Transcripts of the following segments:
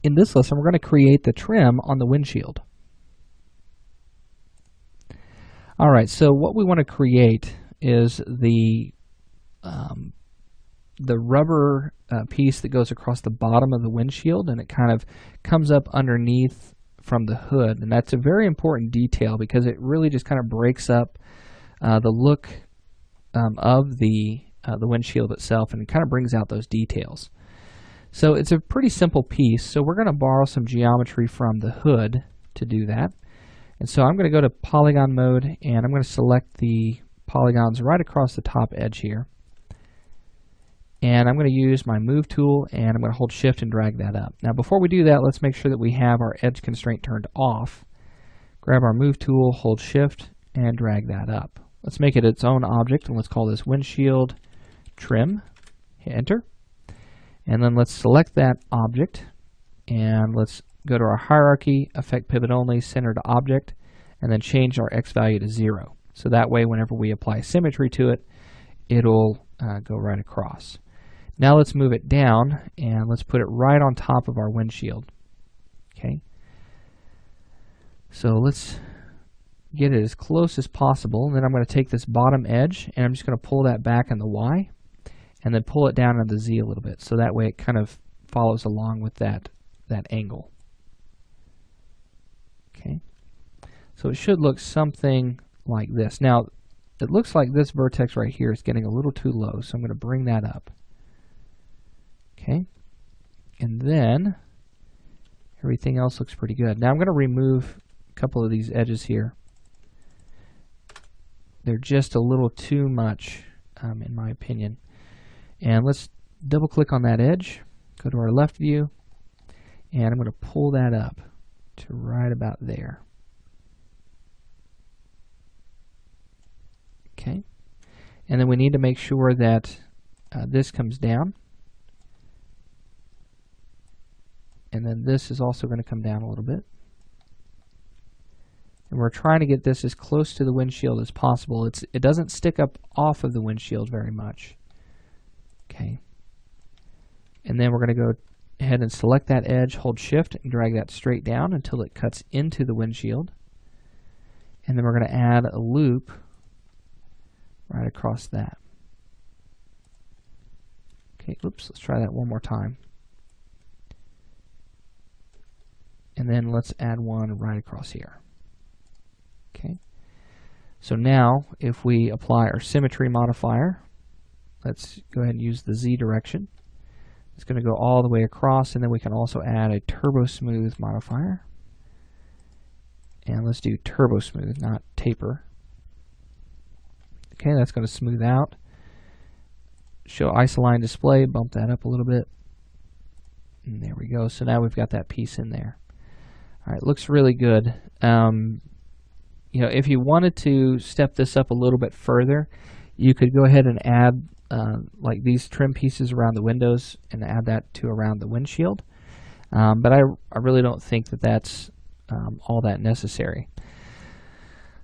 In this lesson, we're going to create the trim on the windshield. All right, so what we want to create is the rubber piece that goes across the bottom of the windshield, and it kind of comes up underneath from the hood. And that's a very important detail because it really just kind of breaks up the look of the windshield itself, and it kind of brings out those details. So it's a pretty simple piece, so we're going to borrow some geometry from the hood to do that. And so I'm going to go to polygon mode, and I'm going to select the polygons right across the top edge here. And I'm going to use my move tool, and I'm going to hold shift and drag that up. Now before we do that, let's make sure that we have our edge constraint turned off. Grab our move tool, hold shift, and drag that up. Let's make it its own object, and let's call this windshield trim. Hit enter. And then let's select that object, and let's go to our hierarchy, effect pivot only, center to object, and then change our X value to 0. So that way whenever we apply symmetry to it, it'll go right across. Now let's move it down, and let's put it right on top of our windshield. Okay. So let's get it as close as possible, and then I'm going to take this bottom edge, and I'm just going to pull that back in the Y, and then pull it down in the Z a little bit, so that way it kind of follows along with that angle. Okay, so it should look something like this. Now, it looks like this vertex right here is getting a little too low, so I'm going to bring that up. Okay, and then everything else looks pretty good. Now I'm going to remove a couple of these edges here. They're just a little too much, in my opinion. And let's double click on that edge, go to our left view, and I'm going to pull that up to right about there. Okay, and then we need to make sure that this comes down, and then this is also going to come down a little bit. And we're trying to get this as close to the windshield as possible. It doesn't stick up off of the windshield very much. Okay, and then we're going to go ahead and select that edge, hold shift, and drag that straight down until it cuts into the windshield. And then we're going to add a loop right across that. Okay, oops, let's try that one more time. And then let's add one right across here. Okay, so now if we apply our symmetry modifier, let's go ahead and use the Z direction. It's going to go all the way across, and then we can also add a turbo smooth modifier. And let's do turbo smooth, not taper. Okay, that's going to smooth out. Show isoline display, bump that up a little bit. And there we go. So now we've got that piece in there. All right, looks really good. You know, if you wanted to step this up a little bit further, you could go ahead and add like these trim pieces around the windows and add that to around the windshield. But I really don't think that that's all that necessary.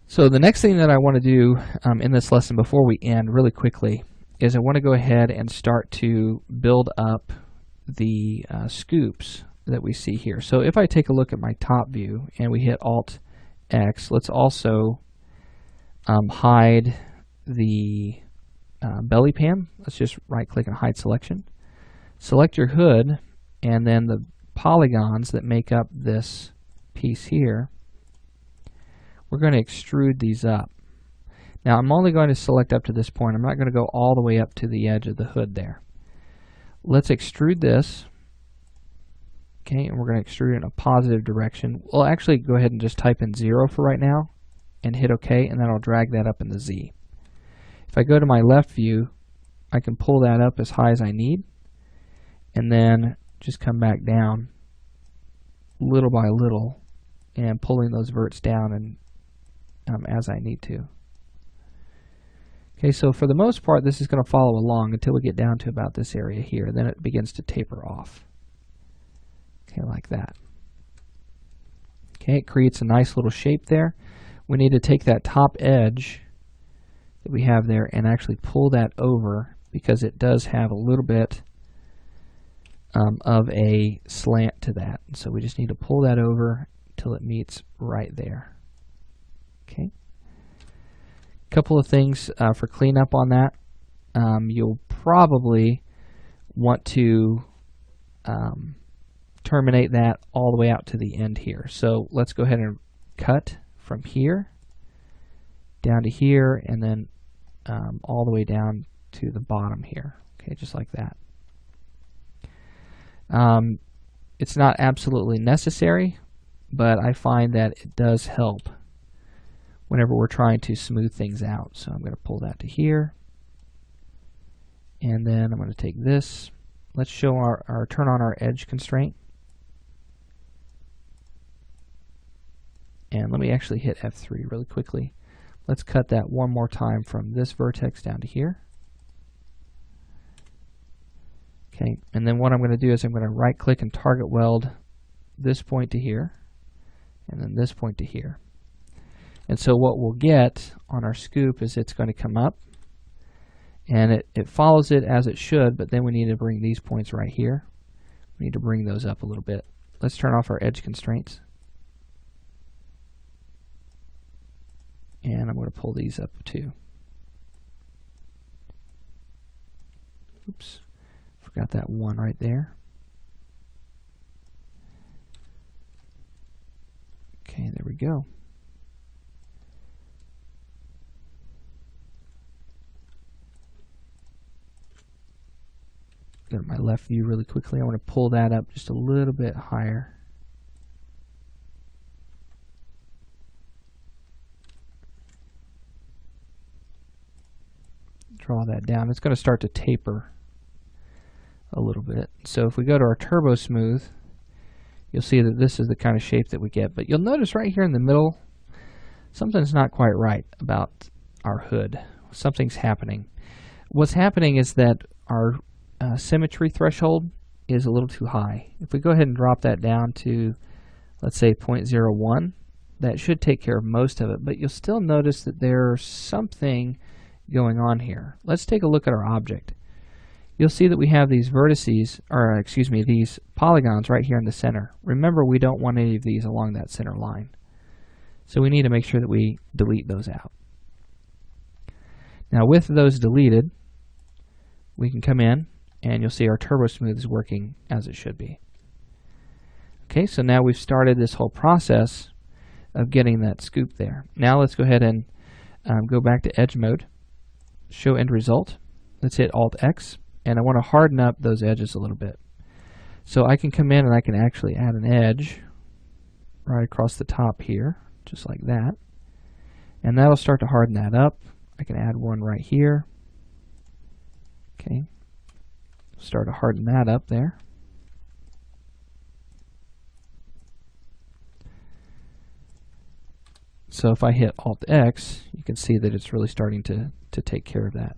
So the next thing that I want to do in this lesson before we end really quickly is I want to go ahead and start to build up the scoops that we see here. So if I take a look at my top view and we hit Alt X, let's also hide the belly pan. Let's just right click and hide selection. Select your hood, and then the polygons that make up this piece here, we're going to extrude these up. Now I'm only going to select up to this point. I'm not going to go all the way up to the edge of the hood there. Let's extrude this. Okay, and we're going to extrude it in a positive direction. We'll actually go ahead and just type in 0 for right now and hit OK, and then I'll drag that up in the Z. If I go to my left view, I can pull that up as high as I need, and then just come back down little by little and pulling those verts down and as I need to. Okay, so for the most part this is going to follow along until we get down to about this area here. Then it begins to taper off. Okay, like that. Okay, it creates a nice little shape there. We need to take that top edge that we have there and actually pull that over because it does have a little bit of a slant to that. So we just need to pull that over till it meets right there. Okay. Couple of things for cleanup on that. You'll probably want to terminate that all the way out to the end here. So let's go ahead and cut from here down to here, and then all the way down to the bottom here. Okay, just like that. It's not absolutely necessary, but I find that it does help whenever we're trying to smooth things out. So I'm going to pull that to here, and then I'm going to take this. Let's show our turn on our edge constraint. And let me actually hit F3 really quickly. Let's cut that one more time from this vertex down to here. Okay, and then what I'm going to do is I'm going to right click and target weld this point to here, and then this point to here. And so what we'll get on our scoop is it's going to come up, and it follows it as it should, but then we need to bring these points right here. We need to bring those up a little bit. Let's turn off our edge constraints. And I'm going to pull these up too. Oops, forgot that one right there. Okay, there we go. Go to my left view really quickly. I want to pull that up just a little bit higher. Draw that down. It's going to start to taper a little bit. So if we go to our turbo smooth, you'll see that this is the kind of shape that we get. But you'll notice right here in the middle, something's not quite right about our hood. Something's happening. What's happening is that our symmetry threshold is a little too high. If we go ahead and drop that down to, let's say, 0.01, that should take care of most of it. But you'll still notice that there's something going on here. Let's take a look at our object. You'll see that we have these vertices, or excuse me, these polygons right here in the center. Remember, we don't want any of these along that center line. So we need to make sure that we delete those out. Now with those deleted, we can come in and you'll see our turbo smooth is working as it should be. Okay, so now we've started this whole process of getting that scoop there. Now let's go ahead and go back to edge mode. Show end result. Let's hit Alt X, and I want to harden up those edges a little bit. So I can come in and I can actually add an edge right across the top here, just like that. And that'll start to harden that up. I can add one right here. Okay. Start to harden that up there. So if I hit Alt X, you can see that it's really starting to take care of that.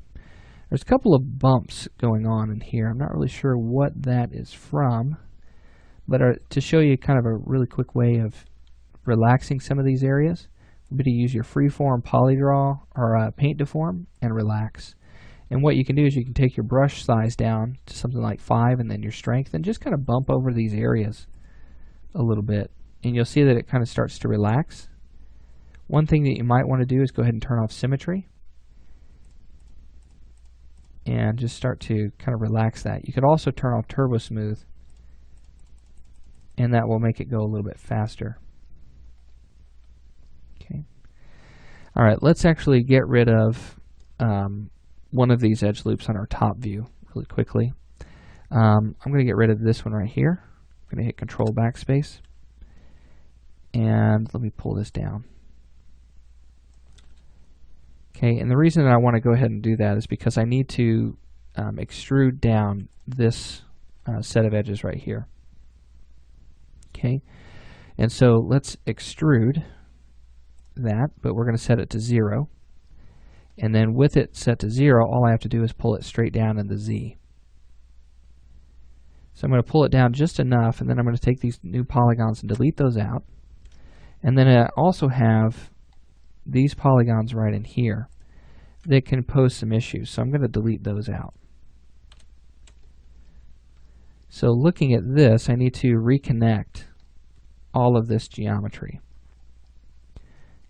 There's a couple of bumps going on in here. I'm not really sure what that is from, but to show you kind of a really quick way of relaxing some of these areas, would be to use your freeform polydraw or paint deform and relax. And what you can do is you can take your brush size down to something like 5 and then your strength and just kind of bump over these areas a little bit. And you'll see that it kind of starts to relax. One thing that you might want to do is go ahead and turn off symmetry and just start to kind of relax that. You could also turn off turbo smooth, and that will make it go a little bit faster. Okay. All right, let's actually get rid of one of these edge loops on our top view really quickly. I'm going to get rid of this one right here. I'm going to hit Control Backspace, and let me pull this down. Okay, and the reason that I want to go ahead and do that is because I need to extrude down this set of edges right here. Okay, and so let's extrude that, but we're going to set it to 0. And then with it set to 0, all I have to do is pull it straight down in the Z. So I'm going to pull it down just enough, and then I'm going to take these new polygons and delete those out. And then I also have these polygons right in here that can pose some issues, so I'm going to delete those out. So looking at this, I need to reconnect all of this geometry.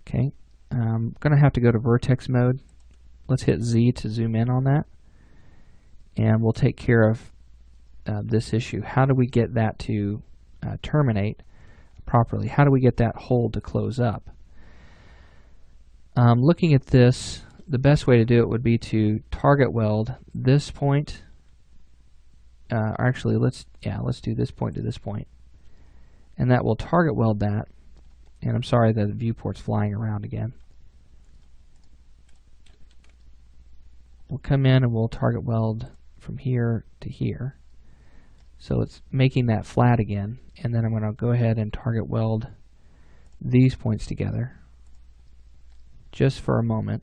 Okay, I'm going to have to go to vertex mode. Let's hit Z to zoom in on that, and we'll take care of this issue. How do we get that to terminate properly? How do we get that hole to close up? Looking at this, the best way to do it would be to target weld this point. Actually, let's do this point to this point, and that will target weld that. And I'm sorry that the viewport's flying around again. We'll come in and we'll target weld from here to here. So it's making that flat again, and then I'm going to go ahead and target weld these points together just for a moment.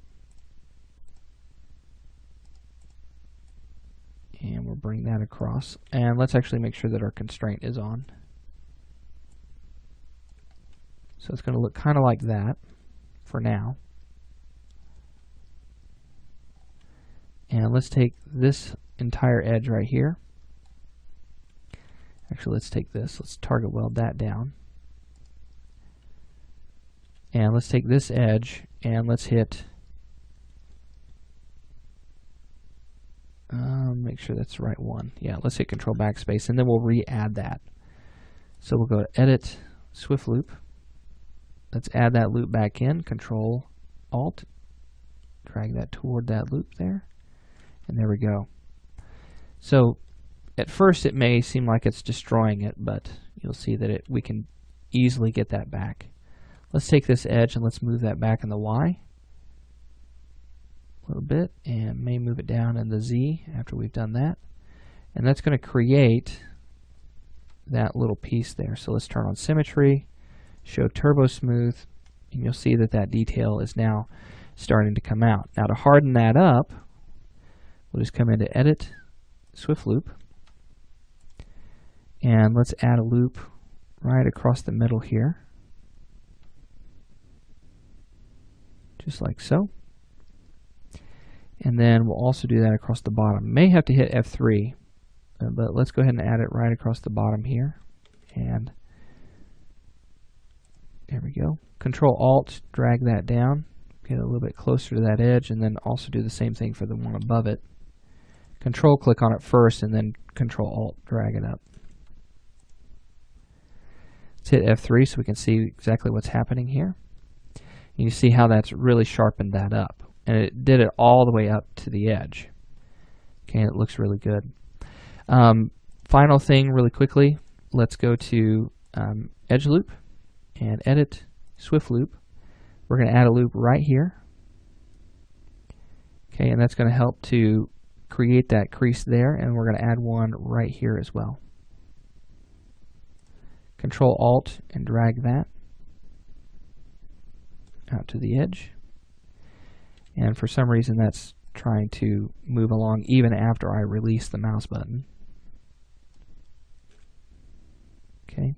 And we'll bring that across. And let's actually make sure that our constraint is on. So it's going to look kind of like that for now. And let's take this entire edge right here. Actually, let's take this. Let's target weld that down. And let's take this edge and let's hit, make sure that's the right one. Yeah, let's hit Control Backspace, and then we'll re-add that. So we'll go to Edit, Swift Loop. Let's add that loop back in. Control Alt, drag that toward that loop there, and there we go. So at first it may seem like it's destroying it, but you'll see that we can easily get that back. Let's take this edge and let's move that back in the Y a little bit, and may move it down in the Z after we've done that. And that's going to create that little piece there. So let's turn on Symmetry, show Turbo Smooth, and you'll see that that detail is now starting to come out. Now to harden that up, we'll just come into Edit, Swift Loop, and let's add a loop right across the middle here, just like so. And then we'll also do that across the bottom. May have to hit F3, but let's go ahead and add it right across the bottom here. And there we go. Control Alt, drag that down, get a little bit closer to that edge, and then also do the same thing for the one above it. Control click on it first, and then Control Alt, drag it up. Let's hit F3 so we can see exactly what's happening here. And you see how that's really sharpened that up. And it did it all the way up to the edge. Okay, and it looks really good. Final thing really quickly, let's go to Edge Loop and Edit Swift Loop. We're going to add a loop right here. Okay, and that's going to help to create that crease there, and we're going to add one right here as well. Control Alt and drag that out to the edge. And for some reason that's trying to move along even after I release the mouse button. Okay,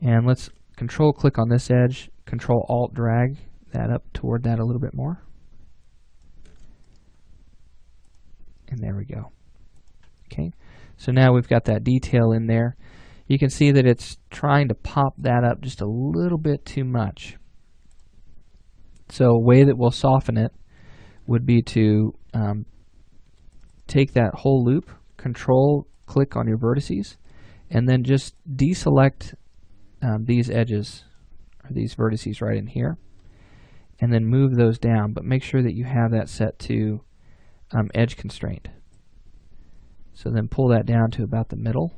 and let's Control click on this edge, Control Alt drag that up toward that a little bit more. And there we go. Okay, so now we've got that detail in there. You can see that it's trying to pop that up just a little bit too much. So a way that we'll soften it would be to take that whole loop, Control click on your vertices, and then just deselect these edges, or these vertices right in here, and then move those down, but make sure that you have that set to edge constraint. So then pull that down to about the middle.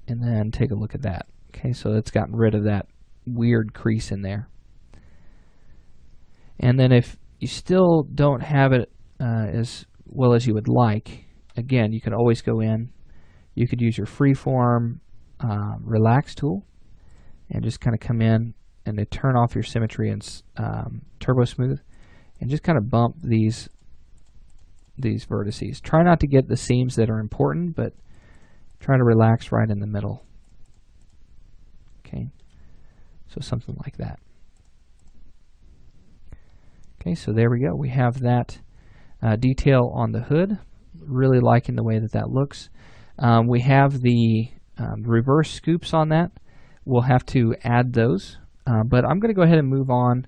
And then take a look at that. Okay, so it's gotten rid of that weird crease in there. And then if you still don't have it as well as you would like, again, you can always go in. You could use your freeform relax tool and just kind of come in and to turn off your symmetry and turbo smooth, and just kind of bump these vertices. Try not to get the seams that are important, but try to relax right in the middle. Okay, so something like that. Okay, so there we go. We have that detail on the hood. Really liking the way that that looks. We have the reverse scoops on that. We'll have to add those, but I'm going to go ahead and move on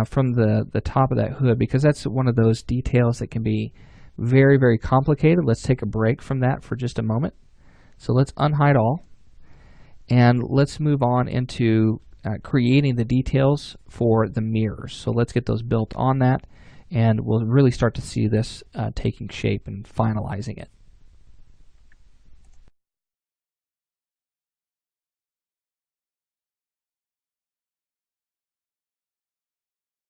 from the top of that hood, because that's one of those details that can be very, very complicated. Let's take a break from that for just a moment. So let's unhide all, and let's move on into creating the details for the mirrors. So let's get those built on that, and we'll really start to see this taking shape and finalizing it.